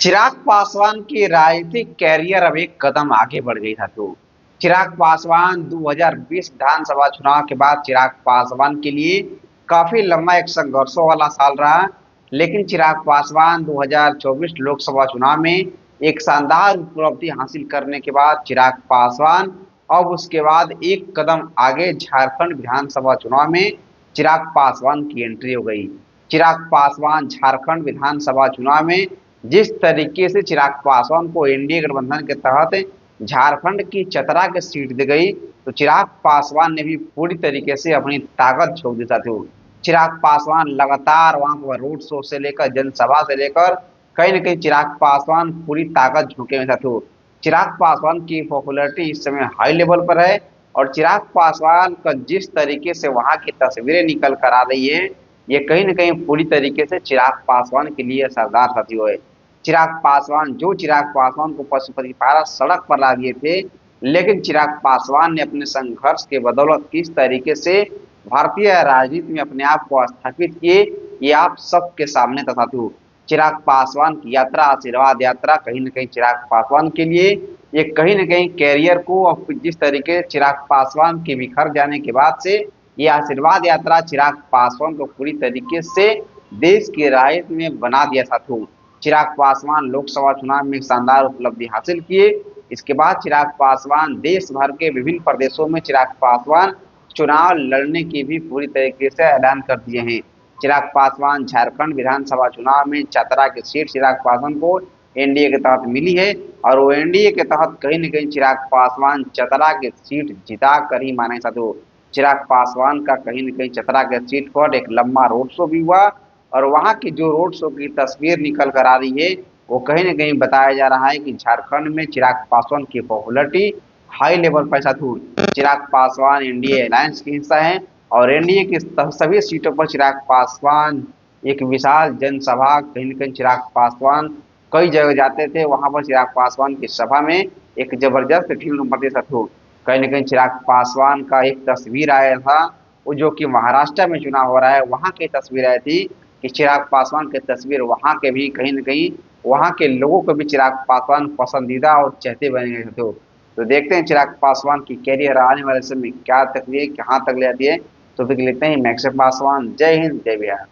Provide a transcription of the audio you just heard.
चिराग पासवान की राजनीतिक कैरियर अब एक कदम आगे बढ़ गई था। तो चिराग पासवान 2020 विधानसभा चुनाव के बाद चिराग पासवान के लिए काफी लंबा एक संघर्षों वाला साल रहा। लेकिन चिराग पासवान 2024 लोकसभा चुनाव में एक शानदार उपलब्धि हासिल करने के बाद चिराग पासवान अब उसके बाद एक कदम आगे झारखंड विधानसभा चुनाव में चिराग पासवान की एंट्री हो गई। चिराग पासवान झारखंड विधानसभा चुनाव में जिस तरीके से चिराग पासवान को एनडीए गठबंधन के तहत झारखंड की चतरा की सीट दी गई, तो चिराग पासवान ने भी पूरी तरीके से अपनी ताकत झोंक दी साथियों। चिराग पासवान लगातार वहां पर रोड शो से लेकर जनसभा से लेकर कहीं न कहीं चिराग पासवान पूरी ताकत झोंके में साथियों। चिराग पासवान की पॉपुलैरिटी इस समय हाई लेवल पर है और चिराग पासवान का जिस तरीके से वहां की तस्वीरें निकल कर आ रही है, ये कहीं न कहीं पूरी तरीके से चिराग पासवान के लिए असरदार साथियों है। चिराग पासवान को पशुपति पारस सड़क पर ला दिए थे, लेकिन चिराग पासवान ने अपने संघर्ष के बदौलत किस तरीके से भारतीय राजनीति में अपने आप को स्थापित किए, ये आप सबके सामने था साथियों। चिराग पासवान की यात्रा, आशीर्वाद यात्रा, कहीं न कहीं चिराग पासवान के लिए ये कहीं न कहीं कैरियर को, जिस तरीके चिराग पासवान के बिखर जाने के बाद से ये आशीर्वाद यात्रा चिराग पासवान को पूरी तरीके से देश की राजनीति में बना दिया साथियों। चिराग पासवान लोकसभा चुनाव में शानदार उपलब्धि हासिल किए। इसके बाद चिराग पासवान देश भर के विभिन्न प्रदेशों में चिराग पासवान चुनाव लड़ने की भी पूरी तरीके से ऐलान कर दिए हैं। चिराग पासवान झारखंड विधानसभा चुनाव में चतरा की सीट चिराग पासवान को एनडीए के तहत मिली है और वो एनडीए के तहत कहीं न कहीं चिराग पासवान चतरा की सीट जिता कर ही माने साथियों। चिराग पासवान का कहीं न कहीं चतरा के सीट पर एक लंबा रोड शो भी हुआ और वहां की जो रोड शो की तस्वीर निकल कर आ रही है, वो कहीं न कहीं बताया जा रहा है कि झारखंड में चिराग पासवान की पॉपुलैरिटी हाई लेवल पर साथियों। चिराग पासवान एनडीए अलायंस के हिस्सा है और एनडीए की सभी सीटों पर चिराग पासवान एक विशाल जनसभा, कहीं न कहीं चिराग पासवान कई जगह जाते थे, वहां पर चिराग पासवान की सभा में एक जबरदस्त भीड़ उमड़ती साथियों। कहीं न कहीं चिराग पासवान का एक तस्वीर आया था, वो जो कि महाराष्ट्र में चुनाव हो रहा है, वहां की तस्वीर आई थी कि चिराग पासवान की तस्वीर वहां के भी कहीं न कहीं वहां के लोगों को भी चिराग पासवान पसंदीदा और चहेते बने गए थे। तो देखते हैं चिराग पासवान की कैरियर आने वाले समय क्या तक कहाँ तक ले आती है। तो फिर लेते हैं मैक्स पासवान। जय हिंद, जय बिहार।